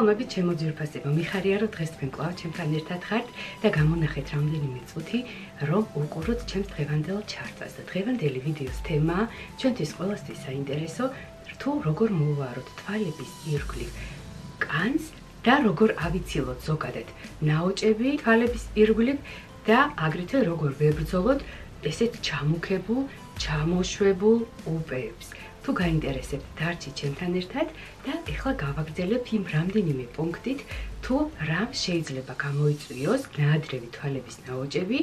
მოგესალმებით ჩემო ძვირფასებო, მიხარია რომ დღეს თქვენ კვლავ ჩემთან ერთად ხართ და გამონახეთ რამდენიმე წუთი რომ უყუროთ ჩემს დღევანდელ ჩარტას და დღევანდელი ვიდეოს თემაა ჩვენთვის ყველასთვის საინტერესო თუ როგორ მოვაროთ თვალების ირგვლივ კანს და როგორ ავიცილოთ ზოგადად ნაოჭები თვალების ირგვლივ და აგრეთვე როგორ ვებრძოლოთ ესეთ ჩამუქებულ, ჩამოშვებულ უბეებს. თუ გაინტერესებთ, დარჩით ჩემთან ერთად და ეხლა გავაგრძელებ იმ რამდენიმე პუნქტით, თუ რამ შეიძლება გამოიწვიოს ნაადრევი თვალების ნაოჭები,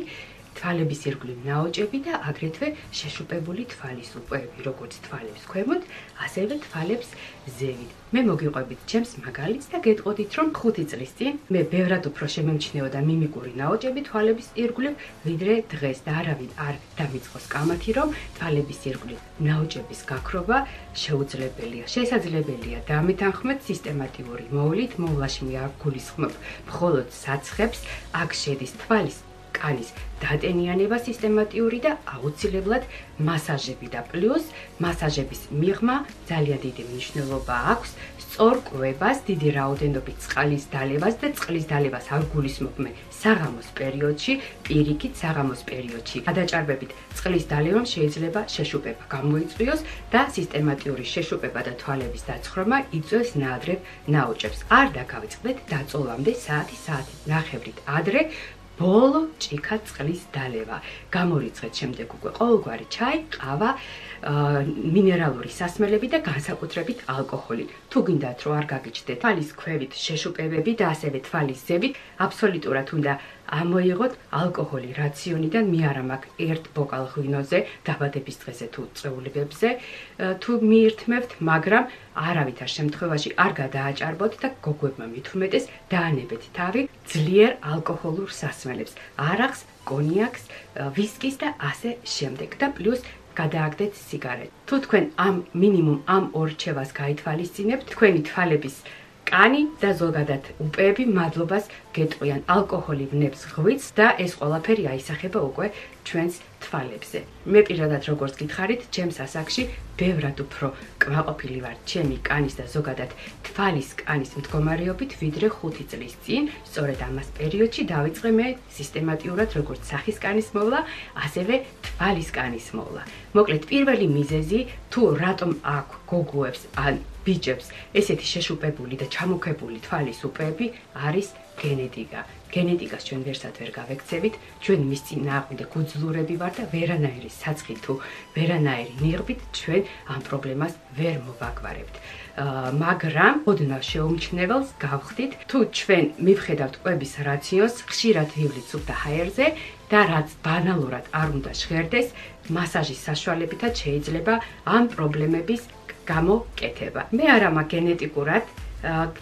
თვალების ირგვლივ ნაოჭები და აგრეთვე შეშუპებული თვალის უბეები, როგორც თვალებს ქვემოთ, ასევე თვალებს ზევით. მე მოგიყვებით ჩემს მაგალითს და გეტყოდით, რომ 5 წლის წინ მე ბევრად უფრო შემემჩნეოდა მიმიკური ნაოჭები თვალების ირგვლივ, ვიდრე დღეს და არავინ არ დამიწყოს კამათი, რომ თვალების ირგვლივ ნაოჭების გაქრობა შეუძლებელია. შესაძლებელია დამეთანხმეთ სისტემატიური მოვლით, მოვლაში მე არ გულისხმობ მხოლოდ საცხებს, აქ შედის თვალის კანის დატენიანება სისტემატიური და აუცილებლად მასაჟები და პლუს მასაჟების მიღმა ძალიან დიდი მნიშვნელობა აქვს სწორ კვებას, დიდი რაოდენობით წყლის დალევას და წყლის დალევას არ გულისხმობ მე საღამოს პერიოდში, პირიქით საღამოს პერიოდში. გადაჭარბებით წყლის დალევამ შეიძლება შეშუპება გამოიწვიოს და სისტემატიური შეშუპება და თვალების დაცხრომა იწვევს ნაადრევ ნაოჭებს. არ დაგავიწყდეთ დაწოლამდე საათი ნახევრით ადრე ბოლო ჭიქა წყლის დალევა. გამორიცხეთ შემდეგ უკვე ყოველგვარი ჩაი, ყავა, მინერალური სასმელები და განსაკუთრებით ალკოჰოლი. თუ გინდათ რომ არ გაგიჩნდეთ თვალის ქვევით შეშუპებები და ასევე თვალის ზევით, აბსოლუტურად უნდა ამოიღოთ ალკოჰოლი რაციონიდან, მე არა მაქვს ერთ ბოკალ ღვინოზე დაბადების დღეზე თუ წვეულებებზე თუ მიირთმევთ, მაგრამ არავითარ შემთხვევაში არ გადააჭარბოთ და გოგოებმა მით უმეტეს დაანებეთ თავი ძლიერ ალკოჰოლურ სასმელებს, არახს, კონიაკს, ვისკის და ასე შემდეგ და პლუს გადააგდეთ სიგარეტი. თუ თქვენ მინიმუმ ამ ორ რჩევას გაითვალისწინებთ, თქვენი თვალების კანი და ზოგადად უბეები მადლობას გეტყვიან. ალკოჰოლი ვნებს ღვიძლს და ეს ყველაფერი აისახება უკვე ჩვენს თვალებზე. მე პირადად როგორც გითხარით, ჩემს ასაკში ბევრად უფრო კმაყოფილი ვარ ჩემი კანის და ზოგადად თვალის კანის მდგომარეობით, ვიდრე 5 წლის წინ. სწორედ ამას პერიოდში დავიწყე მე სისტემატიურად როგორც სახის კანის მოვლა, ასევე თვალის კანის მოვლა. მოკლედ, პირველი მიზეზი თუ რატომ აქვს გოგოებს ან ბიჭებს ესეთი შეშუპებული და ჩამოქებული თვალის უბეები არის გენეტიკა. გენეტიკას ჩვენ ვერსად ვერ გავექცევით, ჩვენ მის წინააღმდეგ უძლურები ვართ და ვერანაირი საცხით თუ ვერანაირი ნიღბით ჩვენ ამ პრობლემას ვერ მოვაგვარებთ. მაგრამ ოდნავ შეუმჩნეველს გავხდით, თუ ჩვენ მივხედავთ კვების რაციონს, ხშირად ვივლით სუფთა ჰაერზე და რაც ბანალურად არ უნდა ჟღერდეს, მასაჟის საშუალებითაც შეიძლება ამ პრობლემების გამოკეთება. მე არა მაქვს გენეტიკურად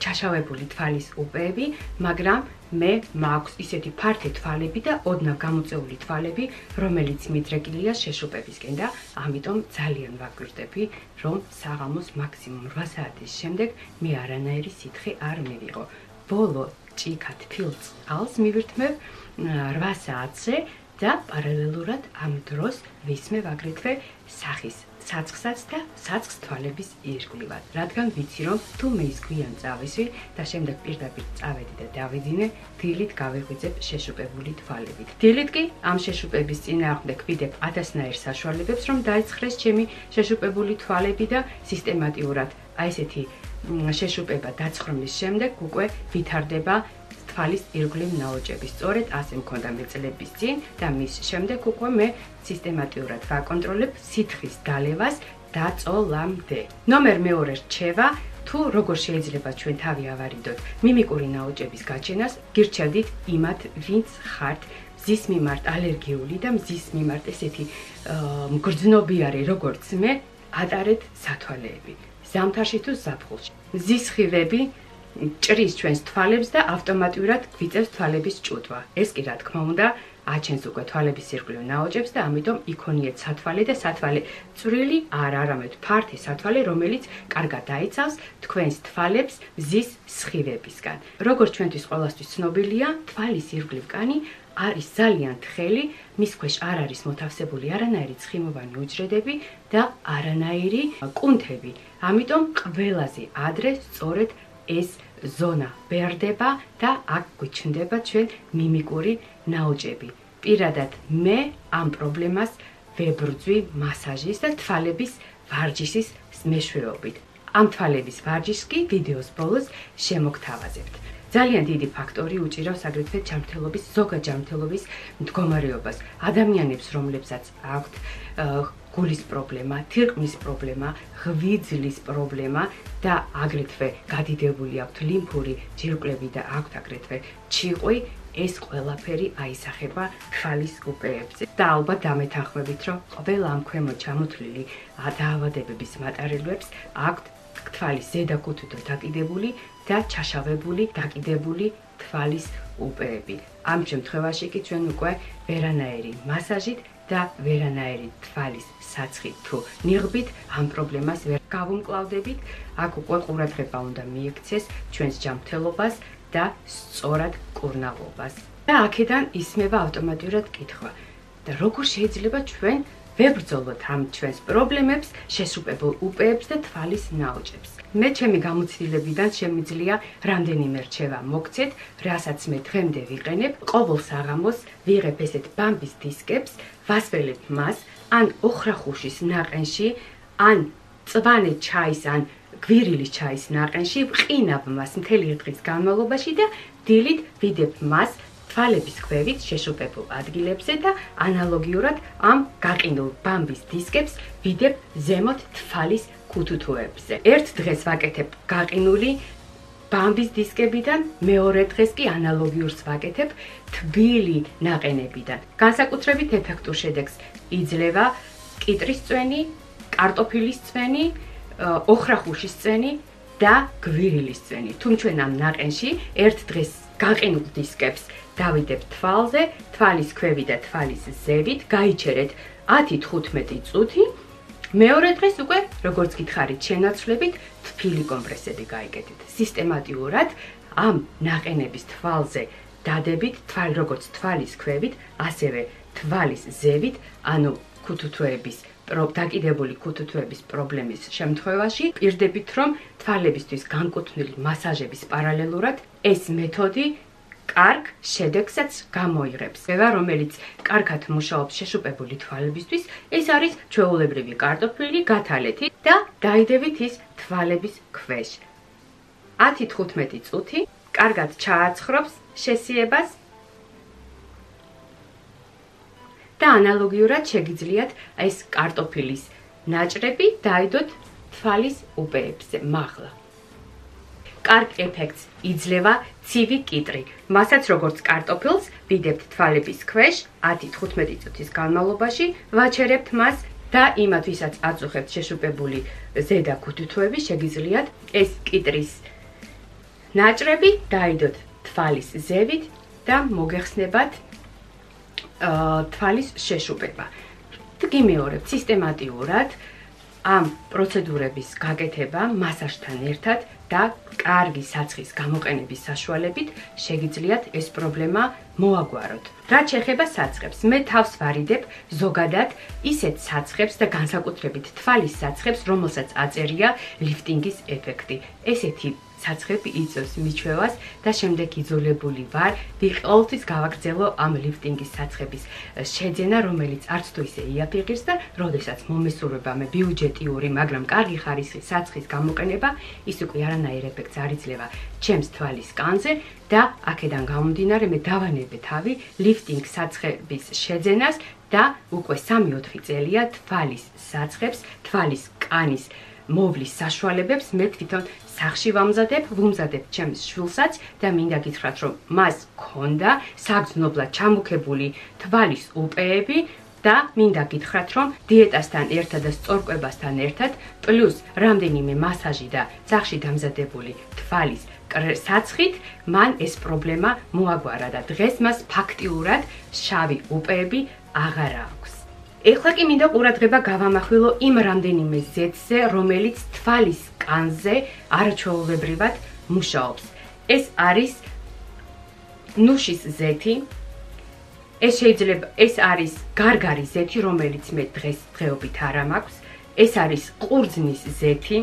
ჩაშავებული თვალის უბეები, მაგრამ მე მაქვს ისეთი ფართე თვალები და ოდნავ გამოწეული თვალები, რომელიც მიდრეკილია შეშუპებისკენ და ამიტომ ძალიან ვაგვირდები, რომ საღამოს მაქსიმუმ 8 საათის შემდეგ მე არანაირი სითხე არ მივიღო. ბოლო ჭიქა თბილ წყალს მივირთმევ 8 საათზე და პარალელურად ამ დროს ვისმევ აგრეთვე სახის საცხსაც და საცხს თვალების ირგვლივად. რადგან ვიცი რომ თუ მე ის გვიან წავისვი და შემდეგ პირდაპირ წავედი და დავიძინე, დილით გავიღვიძებ შეშუპებული თვალებით. დილით კი ამ შეშუპების წინააღმდეგ ვიდებ 1000-ნაირ საშუალებებს, რომ დაიცხრეს ჩემი შეშუპებული თვალები და სისტემატიურად აი ესეთი შეშუპება დაცხრომის შემდეგ უკვე ვითარდება თვალის ირგვლივ ნაოჭები. სწორედ ასე მქონდა მე წლების წინ და მის შემდეგ უკვე მე სისტემატიურად ვაკონტროლებ სითხის დალევას დაწოლამდე. ნომერ მეორე რჩევა, თუ როგორ შეიძლება ჩვენ თავი ავარიდოთ მიმიკური ნაოჭების გაჩენას, გირჩევდით იმათ, ვინც ხართ მზის მიმართ ალერგიული და მზის მიმართ ესეთი მგრძნობიარე როგორც მე, ატარეთ სათვალეები. ზამთარში თუ ზაფხულში. მზის სხივები ჭრის ჩვენს თვალებს და ავტომატურად გვიწევს თვალების ჭუტვა. ეს კი რა თქმა უნდა აჩენს უკვე თვალების ირგვლივ ნაოჭებს და ამიტომ იქონიეთ სათვალე და სათვალე წვრილი არ არამედ ფართი სათვალე, რომელიც კარგად დაიცავს თქვენს თვალებს მზის სხივებისგან. როგორც ჩვენთვის ყველასთვის ცნობილია, თვალის ირგვლივ კანი არის ძალიან თხელი, მის ქვეშ არ არის მოთავსებული არანაირი ცხიმოვანი უჯრედები და არანაირი კუნთები. ამიტომ ყველაზე ადრე სწორედ ეს ზონა ბერდება და აქ გვიჩნდება ჩვენ მიმიკური ნაოჭები. პირადად მე ამ პრობლემას ვებრძვი მასაჟის და თვალების ვარჯიშის მეშვეობით. ამ თვალების ვარჯიშს კი ვიდეოს ბოლოს შემოგთავაზებთ. ძალიან დიდი ფაქტორი უჭირავს აგრეთვე ჯანმრთელობის, ზოგად ჯანმრთელობის მდგომარეობას. ადამიანებს, რომლებსაც აქვთ გულის პრობლემა, თირკმლის პრობლემა, ღვიძლის პრობლემა და აგრეთვე გადიდებული აქვთ ლიმფური ჯირკვლები და აქვთ აგრეთვე ჩიყვი, ეს ყველაფერი აისახება თვალის უპეებზე. და ალბათ დამეთანხმებით, რომ ყველა ამ ქვემოთ ჩამოთვლილი დაავადებების მატარებლებს აქვთ თვალის ზედა ქუთუთო დაკიდებული და ჩაშავებული დაკიდებული თვალის უპეები. ამ შემთხვევაში კი ჩვენ უკვე ვერანაირი მასაჟით და ვერანაირი თვალის საცხით თუ ნიღბით ამ პრობლემას ვერ გავუმკლავდებით. აქ უკვე ყურადღება უნდა მიექცეს ჩვენს ჯანმრთელობას და სწორად კურნალობას. და აქედან ისმება ავტომატურად კითხვა. და როგორ შეიძლება ჩვენ ვებრძოლოთ ამ ჩვენს პრობლემებს, შესუპებელ უპეებს და თვალის ნაოჭებს. მე ჩემი გამოცდილებიდან შემიძლია რამდენიმე რჩევა მოგცეთ, რასაც მე დღემდე ვიყენებ. ყოველ საღამოს ვიღებ ესეთ ბამბის დისკებს, ვასველებ მას ან ოხრახუშის ნაყენში, ან წვანე ჩაის, ან გვირილის ჩაის ნაყენში, ვყინავ მას მთელი დღის განმავლობაში და დილით ვიდებ მას თვალების ქვევით შეშუპებულ ადგილებზე და ანალოგიურად ამ გაყინულ ბამბის დისკებს ვიდებ ზემოთ თვალის ქუთუთოებზე. ერთ დღეს ვაკეთებ გაყინული ბამბის დისკებიდან, მეორე დღეს კი ანალოგიურს ვაკეთებ თბილი ნაყენებიდან. განსაკუთრებით ეფექტურ შედეგს იძლევა კიტრის წვენი, კარტოფილის წვენი, ოხრახუშის წვენი და გვირილის წვენი. თუ ჩვენ ამ ნაყენში ერთ დღეს გაყინულ დისკებს დავიდებთ თვალზე, თვალის ქვევით და თვალის ზევით, გაიჩერეთ 10-15 წუთი. მეორე დღეს უკვე, როგორც გითხარით, შენაცვლებით თბილი კომპრესები გაიგეთით. სისტემატიურად ამ ნაყენების თვალზე დადებით, როგორც თვალის ქვევით, ასევე თვალის ზევით, ანუ ქუთუთოების დაკიდებული ქუთუთოების პრობლემის შემთხვევაში პირდებით, რომ თვალებისთვის განკუთვნილი მასაჟების პარალელურად ეს მეთოდი კარგ შედეგსაც გამოიღებს. რომელიც კარგად მუშაობს შეშუპებული თვალებისთვის, ეს არის ჩვეულებრივი კარტოფილი, გათალეთით და დაიდებით ის თვალების ქვეშ. 10-15 წუთი კარგად ჩააცხრობს შესიებას და ანალოგიურად შეგიძლიათ ეს კარტოფილის ნაჭრები დაიდოთ თვალის უპეებზე მაღლა. კარგ ეფექტს იძლევა ცივი კიტრი. მასაც როგორც კარტოფილს ვიდებთ თვალების ქვეშ 10-15 წუთის განმავლობაში, ვაჩერებთ მას და იმათ ვისაც აწუხებთ შეშუპებული ზედა ქუთუთოები, შეგიძლიათ ეს კიტრის ნაჭრები დაიდოთ თვალის ზევით და მოგეხსნებათ თვალის შეშუპება. გიმეორებთ სისტემატიურად ამ პროცედურების გაკეთება მასაჟთან ერთად და კარგი საცხის გამოყენების საშუალებით შეგიძლიათ ეს პრობლემა მოაგვაროთ. რაც შეეხება საცხებს, მე თავს ვარიდებ ზოგადად ისეთ საცხებს და განსაკუთრებით თვალის საცხებს, რომელსაც აწერია ლიფტინგის ეფექტი. ესეთი საცხები იწვევს მიჩვევას და შემდეგ იძულებული ვარ ყოველთვის გავაგრძელო ამ ლიფტინგის საცხების შეძენა, რომელიც არც თუ ისე იაფიღებს და როდესაც მომესურვება მე ბიუჯეტიური, მაგრამ კარგი ხარისხის საცხის გამოყენება, ის უკვე არანაირ ეფექტს არ იძლევა ჩემს თვალის კანზე და აქედან გამომდინარე მე დავანებე თავი ლიფტინგ საცხების შეძენას და უკვე 3-4 წელია თვალის საცხებს, თვალის კანის მოვლის საშუალებებს მე თვითონ სახში ვუმზადებ ჩემს შვილსაც და მინდა გითხრათ, რომ მას ქონდა საგრძნობლად ჩამუქებული თვალის უპეები და მინდა გითხრათ, რომ დიეტასთან ერთად და სწორკვებასთან ერთად პლუს რამდენიმე მასაჟი და სახში დამზადებული თვალის საცხით მან ეს პრობლემა მოაგვარა და დღეს მას ფაქტიურად შავი უპეები აღარ აქვს. ეხლა კი მინდა ყურადღება გავამახვილო იმ რამდენიმე ზეთზე, რომელიც თვალის კანზე არაჩვეულებრივად მუშაობს. ეს არის ნუშის ზეთი. ეს არის გარგარი ზეთი, რომელიც მე დღეობით არ მაქვს. ეს არის ყურძნის ზეთი.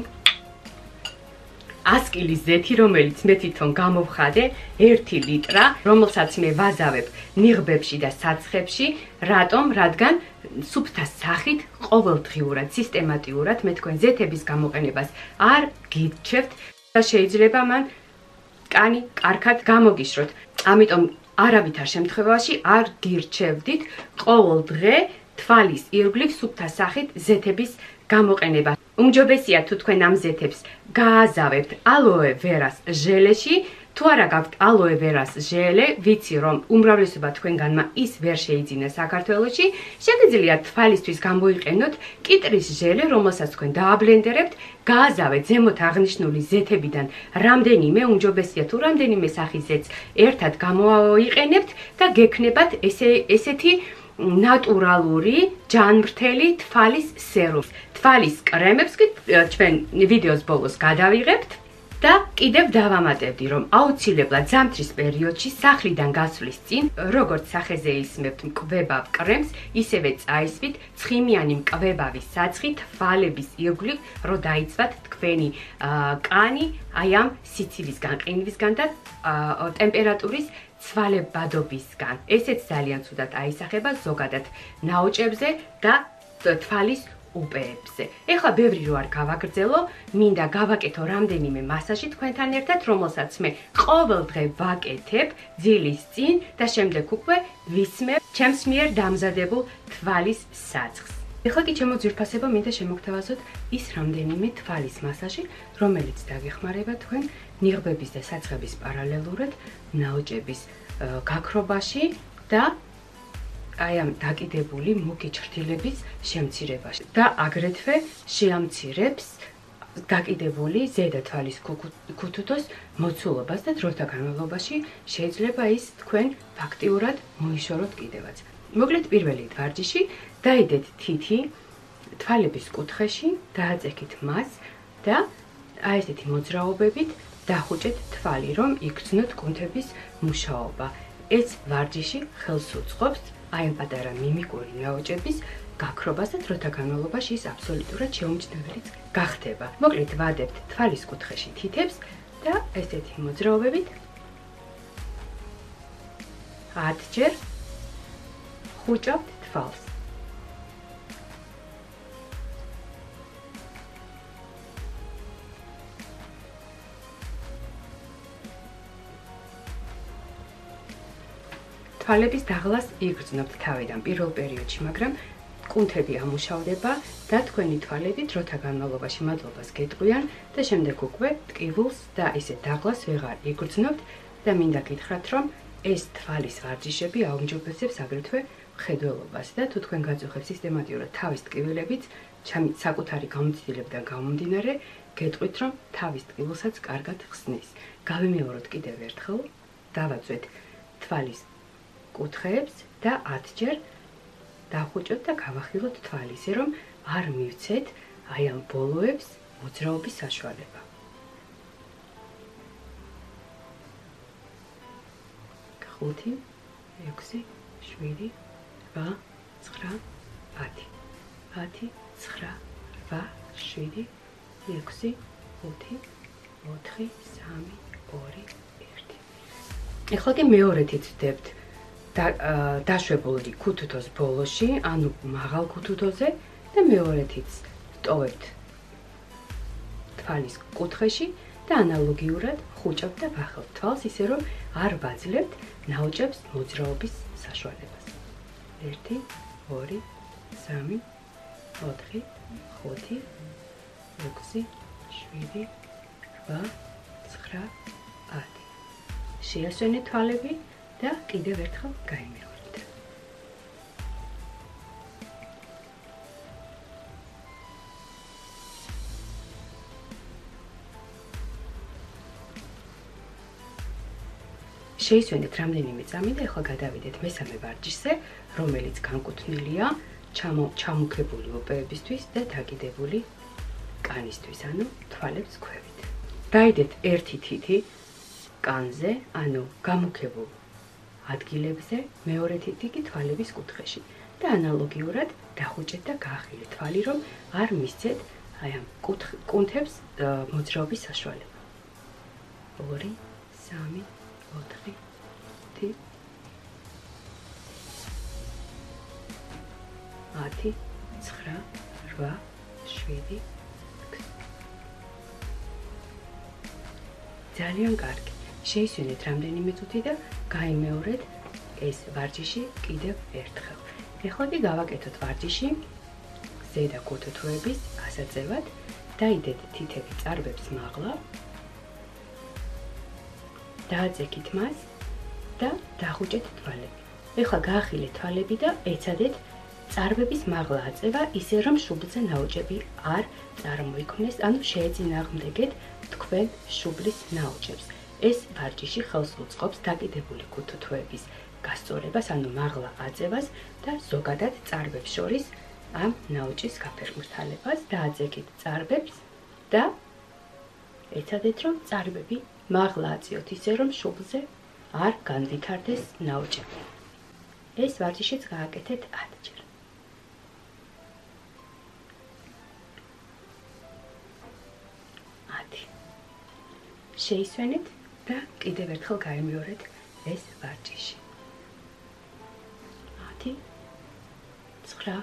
100 კილის ზეთი, რომელიც მე თვითონ გამოვხადე 1 ლიტრა, რომელსაც მე ვაზავებ ნიღბებში და საცხებში, რატომ? რადგან სუფთა სახით ყოველდღიურად, სისტემატიურად მე თქვენ ზეთების გამოყენებას არ გირჩევთ და შეიძლება მან კანი კარგად გამოგიშროთ. ამიტომ არავითარ შემთხვევაში არ გირჩევდით ყოველ დღე თვალის ირგვლივ სუფთა სახით ზეთების გამოყენება. უმჯობესია თუ თქვენ ამ ზეთებს გააზავებთ ალოე ვერას ჟელეში, თუ არა გაქვთ ალოე ვერას ჟელე, ვიცი რომ უმრავლესობა თქვენგანმა ის ვერ შეიძინა საქართველოში, შეგიძლიათ თვალისთვის გამოიყენოთ კიტრის ჟელე, რომელსაც თქვენ დააბლენდერებთ, გააზავეთ ზემოთ აღნიშნული ზეთებიდან რამდენიმე, უმჯობესია თუ რამდენიმე სახის ზეთს ერთად გამოიყენებთ და გექნებათ ესეთი ნატურალური ჯანმრთელი თვალის სერუმი. თვალის კრემებს კი ჩვენ ვიდეოს ბოლოს გადავიღებთ და კიდევ დავამატებდი, რომ აუცილებლად ზამთრის პერიოდში სახლიდან გასვლის წინ, როგორც სახეზე ისმევთ მკვებავ კრემს, ისევე წაისვით ცხიმიანი მკვებავის საცხი თვალების ირგვლივ, რომ დაიცვათ თქვენი კანი აი ამ სიცივისგან, ყინვისგან და ტემპერატურის ცვალებადობისგან. ესეც ძალიან ცუდად აისახება ზოგადად ნაოჭებზე და თვალის უპეებზე. ეხლა ბევრი რო არ გავაგრძელო, მინდა გავაკეთო რამდენიმე მასაჟი თქვენთან ერთად, რომელსაც მე ყოველ დღე ვაკეთებ ძილის წინ და შემდეგ უკვე ვისმევ ჩემს მიერ დამზადებულ თვალის საცხს. ეხლა კი ჩემო ძვირფასებო, მინდა შემოგთავაზოთ ის რამდენიმე თვალის მასაჟი, რომელიც დაგეხმარება თქვენ ნიღბების და საცხების პარალელურად ნაოჭების გაქრობაში და აი ამ დაკიდებული მუქი ჩრდილების შემცირებაში და აგრეთვე შეამცირებს დაკიდებული ზედა თვალის ქუთუთოს მოცულობას და დროთა განმავლობაში შეიძლება ის თქვენ ფაქტიურად მოიშოროთ კიდევაც. მოკლედ პირველი ვარჯიში, დაიდეთ თითი თვალების კუთხეში, დააწექით მას და აი ესეთი მოძრაობებით დახუჭეთ თვალი, რომ იგრძნოთ კუნთების მუშაობა. ეს ვარჯიში ხელს უწყობს აი ამ პატარა მიმიკური ნაოჭების გაქრობას და დროთა განმავლობაში ის აბსოლუტურად შეუმჩნევლიც გახდება. მოკლედ ვადებთ თვალის კუთხეში თითებს და ესეთი მოძრაობებით 10 ჯერ ხუჭავთ თვალს. თვალების დაღლას იგრძნობთ თავიდან პირველ პერიოდში, მაგრამ კუნთები ამუშავდება და თქვენი თვალები დროთა განმავლობაში მადლობას გეტყვიან და შემდეგ უკვე ტკივილს და ისე დაღლას ვეღარ იგრძნობთ და მინდა გითხრათ, რომ ეს თვალის ვარჯიშები აუმჯობესებს აგრეთვე მხედველობას და თუ თქვენ გაწუხებთ სისტემატიურად თავის ტკივილებით, საკუთარი გამოცდილებიდან გამომდინარე, გეტყვით, რომ თავის ტკივილსაც კარგად ხსნის. გავიმეოროთ კიდევ ერთხელ, დავაწვეთ თვალის კუთხეებს და 10 ჯერ დახუჭოთ და გავახილოთ თვალი, ისე რომ არ მივცეთ აი ამ ბოლოებს მოძრაობის საშუალება. 5, 6, 7, 8, 9, 10. 10, 9, 8, 7, 6, 5, 4, 3, 2, 1. ეხლა კი მეორეთით ვდებთ დაშვებული ქუთუთოს ბოლოში, ანუ მაღალ ქუთუთოზე და მეორეთიც ვტოვებთ თვალის კუთხეში და ანალოგიურად ხუჭავთ და ვახელთ თვალს, ისე რომ არ ვაძლევთ ნაოჭებს მოძრაობის საშუალებას. 1, 2, 3, 4, 5, 6, 7, 8, 9, 10. შეასვენეთ თვალები და კიდევ ერთხელ გაიმეორეთ. შეისვენეთ რამდენიმე წამი და ახლა გადავიდეთ მესამე ვარჯიშზე, რომელიც განკუთვნილია ჩამუქებული ოპეებისთვის და დაკიდებული კანისთვის, ანუ თვალებს ქვევით. დაიდეთ ერთი თითი კანზე, ანუ გამუქებულ ადგილებზე, მეორე თითი კი თვალების კუთხეში და ანალოგიურად დახუჭეთ და გაახილეთ თვალი, რომ არ მისცეთ აი ამ კუნთებს მოძრაობის საშუალება. 2 3 4 5 10 9 8 7 ძალიან კარგი. შეისვენეთ რამდენიმე წუთი და გაიმეორეთ ეს ვარჯიში კიდევ ერთხელ. ეხლა კი გავაკეთოთ ვარჯიში ზედა კუთუთოების ასაწევად. დაიდეთ თითები წარბებს მაღლა. დააწექით მას და დახუჭეთ თვალები. ეხლა გაახილეთ თვალები და ეცადეთ წარბების მაღლა აწევა, ისე რომ შუბლზე ნაოჭები არ წარმოიქმნეს, ანუ შეეწინააღმდეგეთ თქვენ შუბლის ნაოჭებს. ეს ვარჯიში ხელს უწყობს დაკიდებული კუთუთოების გასწორებას, ანუ მაღლა აწევას და ზოგადად წარბებს შორის ამ ნაოჭის გაფერმრთალებას. დააწექით წარბებს და ეცადეთ რომ წარბები მაღლა აწიოთ, ისე რომ შუბლზე არ განვითარდეს ნაოჭები. ეს ვარჯიშიც გააკეთეთ 10 ჯერ. შეისვენეთ და კიდევ ერთხელ გაიმეორეთ ეს ვარჯიში. 10 9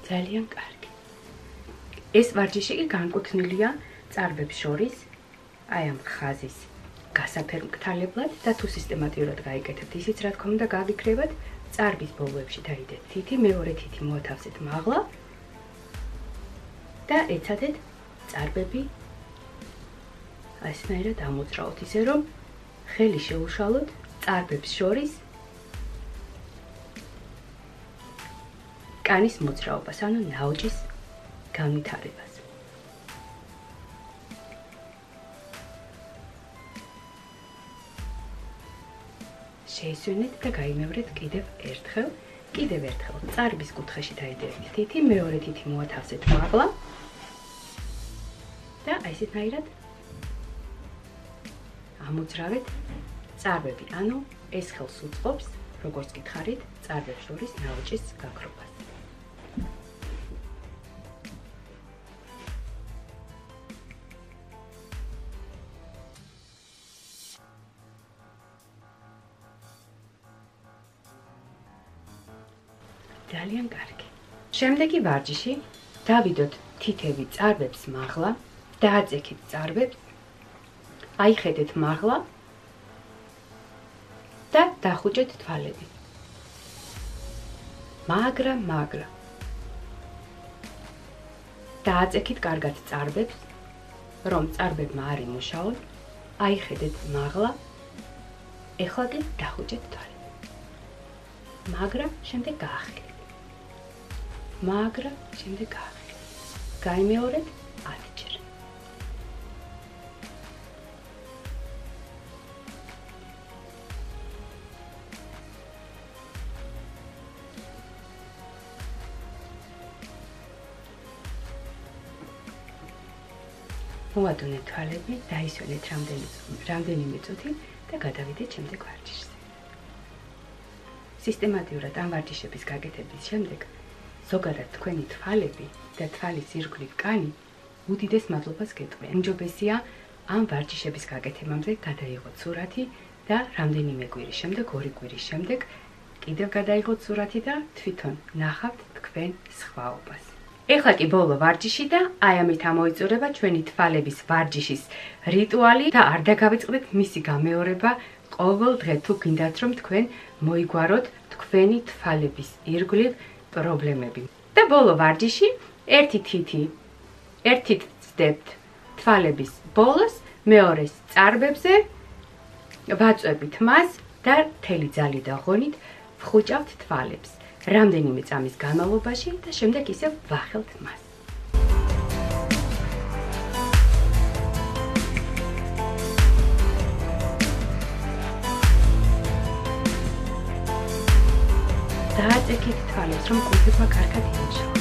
ძალიან კარგი. ეს ვარჯიში კი განკუთვნილია წარბებს შორის, აი ამ ხაზის გასაფერმკრთალებლად და თუ სისტემატიურად გაიკეთებთ ისიც რა თქმა უნდა გაგიქრებათ, წარბის ბოლოებში დაიდეთ თითი, მეორე თითი მოათავსეთ მაღლა და ეცადეთ წარბები ასნაირად ამოძრაოთ, ისე რომ ხელი შეუშალოთ წარბებს შორის კანის მოძრაობას, ანუ ნაოჭის განვითარებას. შეისვენეთ და გაიმეორეთ კიდევ ერთხელ. წარბის კუთხეში დაიდეთ თითი, მეორე თითი მოათავსეთ მაღლა და აი ესეთნაირად ამოძრავეთ წარბები, ანუ ეს ხელს უწყობს, როგორც გითხარით, წარბებს შორის ნაოჭის გაქრობას. ძალიან კარგი. შემდეგი ვარჯიში დავიდოთ თითები წარბებს მაღლა, დააწექით წარბებს, აიხედეთ მაღლა და დახუჭეთ თვალები. მაგრამ დააწექით კარგად წარბებს, რომ წარბებმა არ იმუშაოთ, აიხედეთ მაღლა, ეხლა კი დახუჭეთ თვალები. მაგრამ შემდეგ გაახილეთ. გაიმეორეთ 10 ჯერ. მოადუნეთ თვალები, დაისვენეთ რამდენიმე წუთი და გადავიდეთ შემდეგ ვარჯიშზე. სისტემატიურად ამ ვარჯიშების გაკეთების შემდეგ ზოგადად თქვენი თვალები და თვალის ირგვლივ კანი უდიდეს მადლობას გეტყვიან. უმჯობესია ამ ვარჯიშების გაკეთებამდე გადაიღოთ სურათი და რამდენიმე კვირის შემდეგ, 2 კვირის შემდეგ კიდევ გადაიღოთ სურათი და თვითონ ნახავთ თქვენ სხვაობას. ეხლა კი ბოლო ვარჯიში და აი ამით ამოიწურება ჩვენი თვალების ვარჯიშის რიტუალი და არ დაგავიწყდეთ მისი გამეორება ყოველ დღე თუ გინდათ რომ თქვენ მოიგვაროთ თქვენი თვალების ირგვლივ პრობლემები. და ბოლო ვარჯიში ერთი ცდებთ თვალების ბოლოს, მეორეს წარბებზე, ვაწვევით მას და მთელი ძალით და ღონით ვხუჭავთ თვალებს. რამდენიმე წამის განმავლობაში და შემდეგ ისევ ვახელთ მას. დააწექით თვალებს, რომ კუნთებმა კარგად იმუშაოს.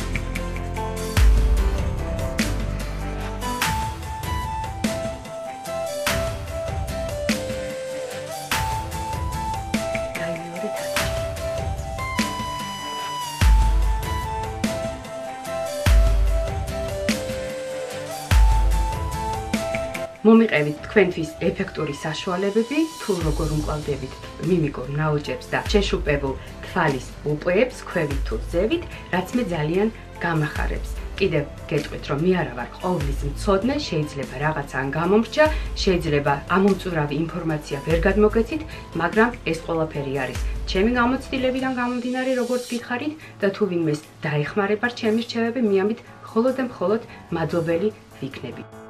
მომიყევით თქვენთვის ეფექტური საშუალებები, თუ როგორ უმკლავდებით მიმიკურ ნაოჭებს და შეშუპებულ თვალის უპეებს, ქვევით თუ ზევით, რაც მე ძალიან გამახარებს. კიდევ გეტყვით, რომ მე არა ვარ ყოვლის მცოდნე, შეიძლება რაღაცა ან გამომრჩა, შეიძლება ამომწურავი ინფორმაცია ვერ გადმოგეცით, მაგრამ ეს ყველაფერი არის ჩემი გამოცდილებიდან გამომდინარე, როგორც გითხარით და თუ ვინმეს დაეხმარება ჩემი რჩევები, მე ამით მხოლოდ და მხოლოდ მადლობელი ვიქნები.